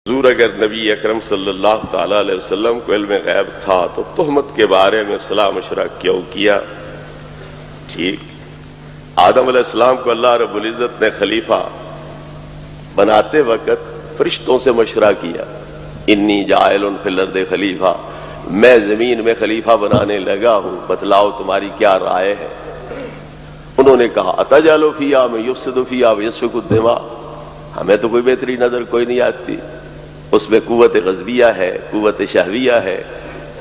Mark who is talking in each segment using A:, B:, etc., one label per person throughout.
A: حضور اگر نبی اکرم صلی اللہ تعالی علیہ وسلم کو علم غیب تھا تو تہمت کے بارے میں صلاح مشورہ کیوں کیا؟ ٹھیک، آدم علیہ السلام کو اللہ رب العزت نے خلیفہ بناتے وقت فرشتوں سے مشورہ کیا، انی جاعل فی الارض خلیفہ، میں زمین میں خلیفہ بنانے لگا ہوں، بتلاؤ تمہاری کیا رائے ہے؟ انہوں نے کہا اتجعل فیہا من یفسد فیہا ویسفک الدماء، ہمیں تو کوئی بہتری نظر کوئی نہیں آتی، اس میں قوت غضبیہ ہے، قوت شہویہ ہے،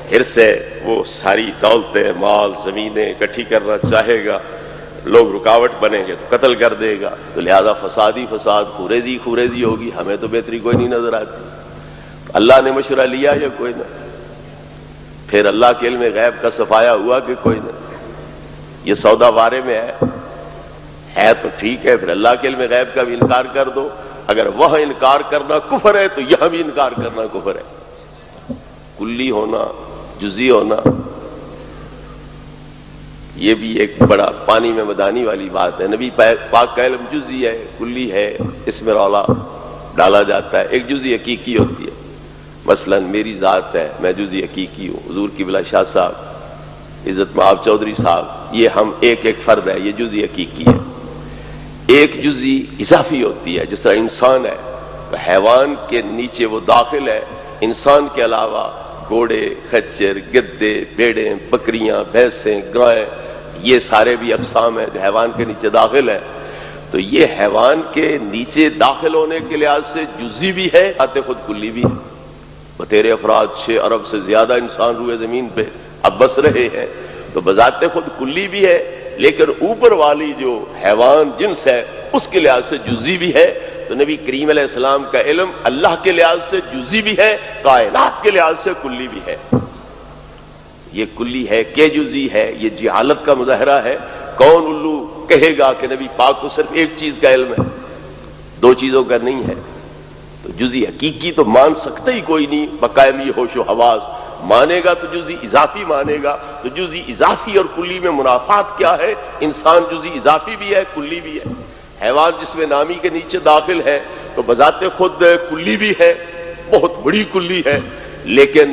A: حرص ہے، وہ ساری دولتیں مال زمینیں اکٹھی کرنا چاہے گا، لوگ رکاوٹ بنیں گے تو قتل کر دے گا، تو لہذا فسادی فساد، خوریزی ہوگی، ہمیں تو بہتری کوئی نہیں نظر آتی۔ اللہ نے مشورہ لیا یا کوئی نہ؟ پھر اللہ کے علم غیب کا صفایا ہوا کہ کوئی نہ؟ یہ سودا وارے میں ہے تو ٹھیک ہے، پھر اللہ کے علم غیب کا بھی انکار کر دو، اگر وہاں انکار کرنا کفر ہے تو یہاں بھی انکار کرنا کفر ہے۔ کلی ہونا، جزئی ہونا، یہ بھی ایک بڑا پانی میں مدانی والی بات ہے۔ نبی پاک کا علم جزئی ہے، کلی ہے، اس میں رولا ڈالا جاتا ہے۔ ایک جزئی حقیقی ہوتی ہے، مثلا میری ذات ہے، میں جزئی حقیقی ہوں، حضور قبلہ شاہ صاحب، عزت مآب چودھری صاحب، یہ ہم ایک فرد ہے، یہ جزئی حقیقی ہے۔ ایک جزئی اضافی ہوتی ہے، جس طرح انسان ہے تو حیوان کے نیچے وہ داخل ہے، انسان کے علاوہ گھوڑے، خچر، گدے، بھیڑیں، بکریاں، بھینسیں، گائیں، یہ سارے بھی اقسام ہیں جو حیوان کے نیچے داخل ہے۔ تو یہ حیوان کے نیچے داخل ہونے کے لحاظ سے جزئی بھی ہے، آتے خود کلی بھی ہے۔ بتیرے افراد 6 ارب سے زیادہ انسان روئے زمین پہ اب بس رہے ہیں، تو بذات خود کلی بھی ہے، لیکن اوپر والی جو حیوان جنس ہے اس کے لحاظ سے جزئی بھی ہے۔ تو نبی کریم علیہ السلام کا علم اللہ کے لحاظ سے جزئی بھی ہے، کائنات کے لحاظ سے کلی بھی ہے۔ یہ کلی ہے کہ جزئی ہے، یہ جہالت کا مظاہرہ ہے۔ کون الو کہے گا کہ نبی پاک کو صرف ایک چیز کا علم ہے، 2 چیزوں کا نہیں ہے؟ تو جزئی حقیقی تو مان سکتا ہی کوئی نہیں، بقائم یہ ہوش و حواس مانے گا تو جزئی اضافی مانے گا۔ تو جزئی اضافی اور کلی میں منافات کیا ہے؟ انسان جزئی اضافی بھی ہے، کلی بھی ہے۔ حیوان جس میں نامی کے نیچے داخل ہے تو بذات خود کلی بھی ہے، بہت بڑی کلی ہے، لیکن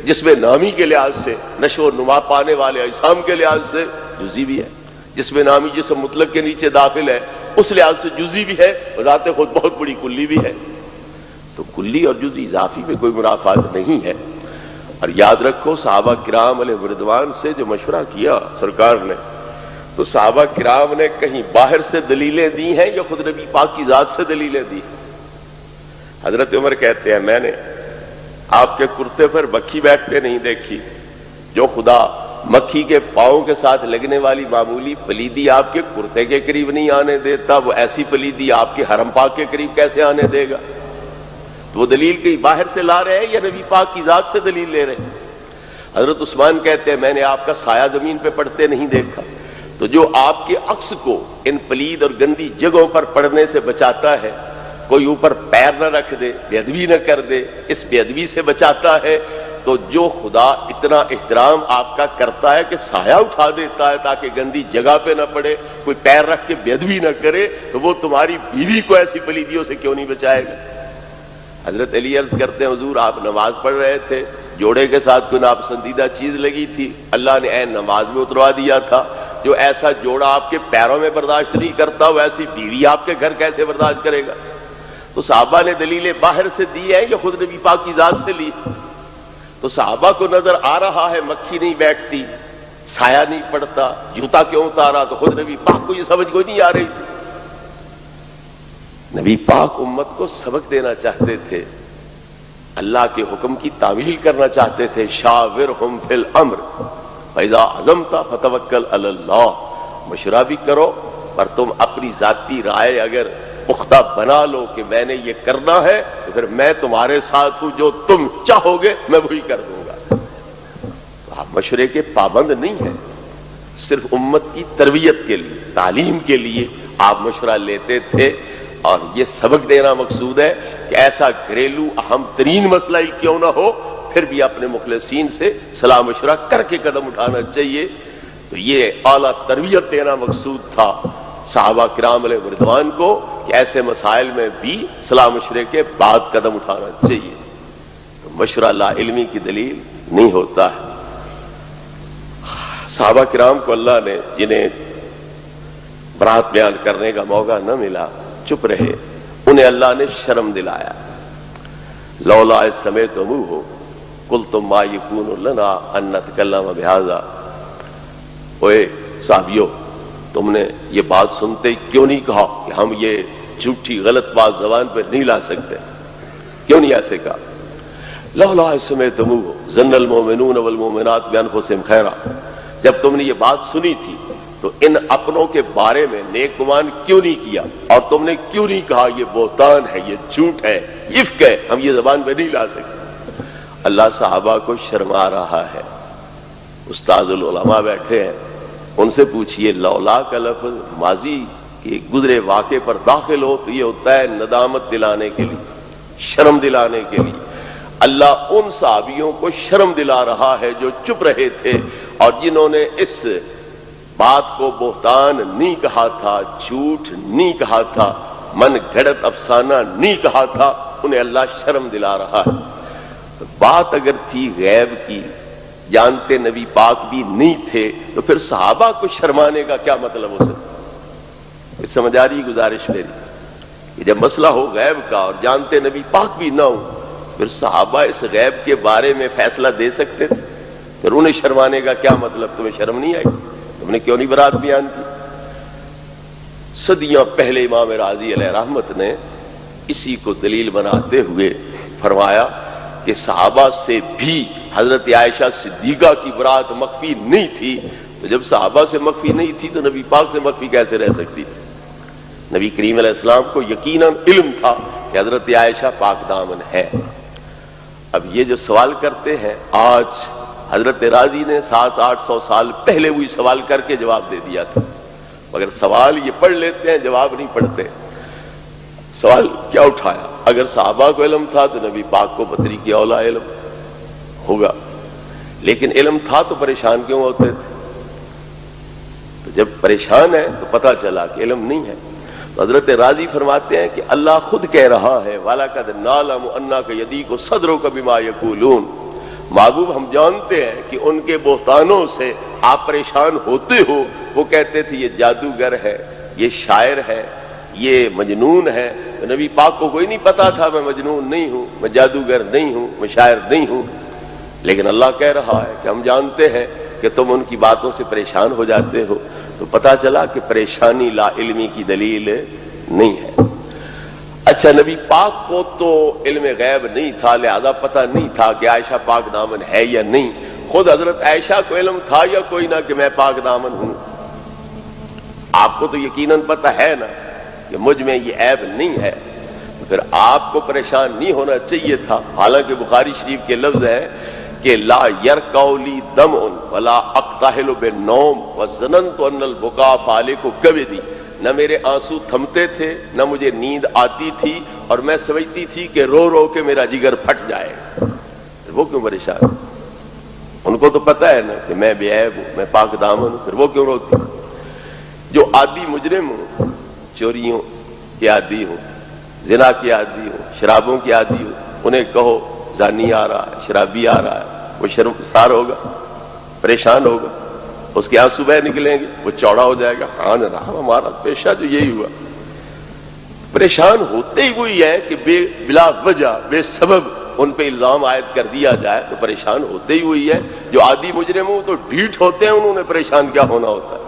A: جس میں نامی کے لحاظ سے نشو و نما پانے والے اجسام کے لحاظ سے جزئی بھی ہے۔ جس میں نامی جسم مطلق کے نیچے داخل ہے اس لحاظ سے جزئی بھی ہے، بذات خود بہت بڑی کلی بھی ہے۔ تو کلی اور جزئی اضافی میں کوئی منافات نہیں ہے۔ اور یاد رکھو صحابہ کرام علیہ رضوان سے جو مشورہ کیا سرکار نے، تو صحابہ کرام نے کہیں باہر سے دلیلیں دی ہیں یا خود نبی پاک کی ذات سے دلیلیں دی ہیں؟ حضرت عمر کہتے ہیں میں نے آپ کے کرتے پر مکھی بیٹھتے نہیں دیکھی، جو خدا مکھی کے پاؤں کے ساتھ لگنے والی معمولی پلیدی آپ کے کرتے کے قریب نہیں آنے دیتا، وہ ایسی پلیدی آپ کے حرم پاک کے قریب کیسے آنے دے گا؟ وہ دلیل کہیں باہر سے لا رہے ہیں یا نبی پاک کی ذات سے دلیل لے رہے ہیں؟ حضرت عثمان کہتے ہیں میں نے آپ کا سایہ زمین پہ پڑتے نہیں دیکھا۔ تو جو آپ کے عکس کو ان پلید اور گندی جگہوں پر پڑنے سے بچاتا ہے، کوئی اوپر پیر نہ رکھ دے، بے ادبی نہ کر دے، اس بے ادبی سے بچاتا ہے، تو جو خدا اتنا احترام آپ کا کرتا ہے کہ سایہ اٹھا دیتا ہے تاکہ گندی جگہ پہ نہ پڑے، کوئی پیر رکھ کے بے ادبی نہ کرے، تو وہ تمہاری بیوی کو ایسی پلیدیوں سے کیوں نہیں بچائے گا؟ حضرت علی عرض کرتے ہیں حضور آپ نماز پڑھ رہے تھے، جوڑے کے ساتھ کوئی ناپسندیدہ چیز لگی تھی، اللہ نے عین نماز میں اتروا دیا تھا۔ جو ایسا جوڑا آپ کے پیروں میں برداشت نہیں کرتا، وہ ایسی بیوی آپ کے گھر کیسے برداشت کرے گا؟ تو صحابہ نے دلیلیں باہر سے دی ہیں یا خود نبی پاک کی ذات سے لی؟ تو صحابہ کو نظر آ رہا ہے مکھی نہیں بیٹھتی، سایہ نہیں پڑتا، جوتا کیوں اتارا؟ تو خود نبی پاک کو یہ سمجھ کوئی نہیں آ رہی تھی۔ نبی پاک امت کو سبق دینا چاہتے تھے، اللہ کے حکم کی تعمیل کرنا چاہتے تھے۔ شاورہم فی الامر فاذا عزمت فتوکل علی اللہ، مشورہ بھی کرو پر تم اپنی ذاتی رائے اگر پختہ بنا لو کہ میں نے یہ کرنا ہے تو پھر میں تمہارے ساتھ ہوں، جو تم چاہو گے میں وہی کر دوں گا۔ تو آپ مشورے کے پابند نہیں ہیں، صرف امت کی تربیت کے لیے، تعلیم کے لیے آپ مشورہ لیتے تھے۔ اور یہ سبق دینا مقصود ہے کہ ایسا گھریلو اہم ترین مسئلہ ہی کیوں نہ ہو، پھر بھی اپنے مخلصین سے صلاح مشورہ کر کے قدم اٹھانا چاہیے۔ تو یہ اعلیٰ تربیت دینا مقصود تھا۔ صحابہ کرام علیہ رضوان کو کہ ایسے مسائل میں بھی صلاح مشورے کے بعد قدم اٹھانا چاہیے. تو مشورہ لا علمی کی دلیل نہیں ہوتا ہے. صحابہ کرام کو اللہ نے جنہیں برات بیان کرنے کا موقع نہ ملا چپ رہے، انہیں اللہ نے شرم دلایا. لولا اذ سمعتموہ قلتم ما یکون لنا ان نتکلم بہذا. اوے صحابیو، تم نے یہ بات سنتے کیوں نہیں کہا کہ ہم یہ جھوٹی غلط بات زبان پہ نہیں لا سکتے؟ کیوں نہیں ایسے کہا؟ لولا اذ سمعتموہ ظن المؤمنون والمؤمنات بانفسہم خیرا. جب تم نے یہ بات سنی تھی تو ان اپنوں کے بارے میں نیک گمان کیوں نہیں کیا، اور تم نے کیوں نہیں کہا یہ بہتان ہے، یہ جھوٹ ہے، افک ہے، ہم یہ زبان پہ نہیں لا سکتے؟ اللہ صحابہ کو شرما رہا ہے. استاد العلماء بیٹھے ہیں، ان سے پوچھئے لولا کا لفظ ماضی کے گزرے واقعے پر داخل ہو تو یہ ہوتا ہے ندامت دلانے کے لیے، شرم دلانے کے لیے. اللہ ان صحابیوں کو شرم دلا رہا ہے جو چپ رہے تھے اور جنہوں نے اس بات کو بہتان نہیں کہا تھا، جھوٹ نہیں کہا تھا، من گھڑت افسانہ نہیں کہا تھا، انہیں اللہ شرم دلا رہا ہے. تو بات اگر تھی غیب کی، جانتے نبی پاک بھی نہیں تھے، تو پھر صحابہ کو شرمانے کا کیا مطلب ہو سکتا؟ یہ سمجھ آ رہی گزارش میری کہ جب مسئلہ ہو غیب کا اور جانتے نبی پاک بھی نہ ہو، پھر صحابہ اس غیب کے بارے میں فیصلہ دے سکتے تھے؟ پھر انہیں شرمانے کا کیا مطلب؟ تمہیں شرم نہیں آئی؟ تم نے کیوں نہیں برات بیان کی؟ صدیاں پہلے امام راضی علیہ رحمت نے اسی کو دلیل بناتے ہوئے فرمایا کہ صحابہ سے بھی حضرت عائشہ صدیقہ کی برات مخفی نہیں تھی. تو جب صحابہ سے مخفی نہیں تھی تو نبی پاک سے مخفی کیسے رہ سکتی تھی؟ نبی کریم علیہ السلام کو یقیناً علم تھا کہ حضرت عائشہ پاک دامن ہے. اب یہ جو سوال کرتے ہیں، آج حضرت راضی نے 700-800 سال پہلے وہی سوال کر کے جواب دے دیا تھا، مگر سوال یہ پڑھ لیتے ہیں، جواب نہیں پڑھتے. سوال کیا اٹھایا؟ اگر صحابہ کو علم تھا تو نبی پاک کو بطری کی اولا علم ہوگا، لیکن علم تھا تو پریشان کیوں ہوتے تھے؟ تو جب پریشان ہے تو پتہ چلا کہ علم نہیں ہے. تو حضرت راضی فرماتے ہیں کہ اللہ خود کہہ رہا ہے وَلَقَدْ نَعْلَمُ أَنَّكَ يَضِيقُ صَدْرُكَ بِمَا يَقُولُونَ. محبوب ہم جانتے ہیں کہ ان کے بہتانوں سے آپ پریشان ہوتے ہو. وہ کہتے تھے یہ جادوگر ہے، یہ شاعر ہے، یہ مجنون ہے. تو نبی پاک کو کوئی نہیں پتا تھا میں مجنون نہیں ہوں، میں جادوگر نہیں ہوں، میں شاعر نہیں ہوں. لیکن اللہ کہہ رہا ہے کہ ہم جانتے ہیں کہ تم ان کی باتوں سے پریشان ہو جاتے ہو. تو پتا چلا کہ پریشانی لا علمی کی دلیل نہیں ہے. اچھا، نبی پاک کو تو علم غیب نہیں تھا، لہذا پتہ نہیں تھا کہ عائشہ پاک دامن ہے یا نہیں. خود حضرت عائشہ کو علم تھا یا کوئی نہ کہ میں پاک دامن ہوں؟ آپ کو تو یقیناً پتہ ہے نا کہ مجھ میں یہ عیب نہیں ہے. تو پھر آپ کو پریشان نہیں ہونا چاہیے تھا. حالانکہ بخاری شریف کے لفظ ہے کہ لا یرکع لی دمع ولا اقتحل بالنوم وظننت ان البکاء فالق کبدی. نہ میرے آنسو تھمتے تھے، نہ مجھے نیند آتی تھی، اور میں سمجھتی تھی کہ رو رو کے میرا جگر پھٹ جائے. وہ کیوں پریشان؟ ان کو تو پتہ ہے نا کہ میں بے عیب ہوں، میں پاک دامن ہوں. پھر وہ کیوں روتی؟ جو عادی مجرم ہوں، چوریوں کے عادی ہوں، زنا کے عادی ہوں، شرابوں کے عادی ہوں، انہیں کہو زانی آ رہا ہے، شرابی آ رہا ہے، وہ شرمسار ہوگا، پریشان ہوگا، اس کے آنسو بہ نکلیں گے، وہ چوڑا ہو جائے گا. ہاں جناب، ہمارا پیشہ جو یہی ہوا. پریشان ہوتے ہی وہی ہے کہ بلا وجہ بے سبب ان پہ الزام عائد کر دیا جائے. تو پریشان ہوتے ہی وہی ہے. جو عادی مجرم ہوں تو ڈھیٹ ہوتے ہیں، انہوں نے پریشان کیا ہونا ہوتا ہے.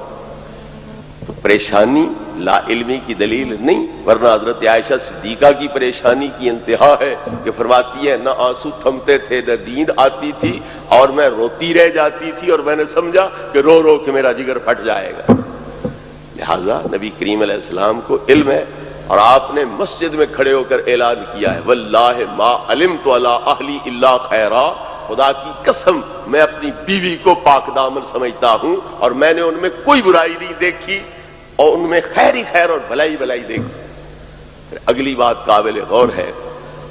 A: تو پریشانی لا علمی کی دلیل نہیں، ورنہ حضرت عائشہ صدیقہ کی پریشانی کی انتہا ہے کہ فرماتی ہے نہ آنسو تھمتے تھے، نہ نیند آتی تھی، اور میں روتی رہ جاتی تھی، اور میں نے سمجھا کہ رو رو کے میرا جگر پھٹ جائے گا. لہذا نبی کریم علیہ السلام کو علم ہے، اور آپ نے مسجد میں کھڑے ہو کر اعلان کیا ہے واللہ ما علمت علی اہلی الا خیرا. خدا کی قسم میں اپنی بیوی کو پاک دامن سمجھتا ہوں، اور میں نے ان میں کوئی برائی نہیں دیکھی، اور ان میں خیر ہی خیر اور بھلائی بھلائی دیکھی. پھر اگلی بات قابل غور ہے.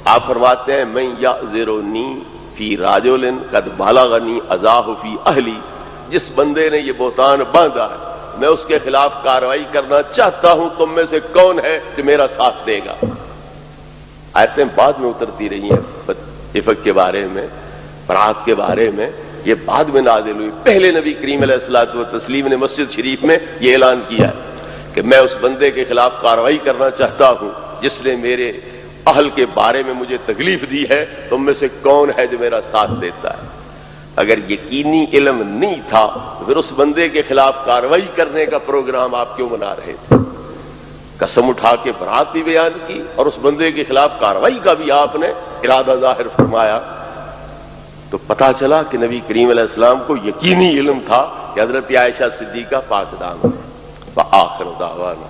A: آپ فرماتے ہیں من یعذرنی فی رجل قد بلغنی اذاہ فی اہلی. جس بندے نے یہ بہتان باندھا ہے، میں اس کے خلاف کارروائی کرنا چاہتا ہوں، تم میں سے کون ہے کہ میرا ساتھ دے گا؟ آیتیں بعد میں اترتی رہی ہیں افق کے بارے میں، برات کے بارے میں، یہ بعد میں نازل ہوئی۔ پہلے نبی کریم علیہ الصلوۃ والتسلیم نے مسجد شریف میں یہ اعلان کیا کہ میں اس بندے کے خلاف کارروائی کرنا چاہتا ہوں جس نے میرے اہل کے بارے میں مجھے تکلیف دی ہے، تم میں سے کون ہے جو میرا ساتھ دیتا ہے؟ اگر یقینی علم نہیں تھا تو پھر اس بندے کے خلاف کارروائی کرنے کا پروگرام آپ کیوں بنا رہے تھے؟ قسم اٹھا کے برات بھی بیان کی اور اس بندے کے خلاف کارروائی کا بھی آپ نے ارادہ ظاہر فرمایا، تو پتا چلا کہ نبی کریم علیہ السلام کو یقینی علم تھا کہ حضرت عائشہ صدیقہ پاک دامن ہے۔ وآخر دعوانا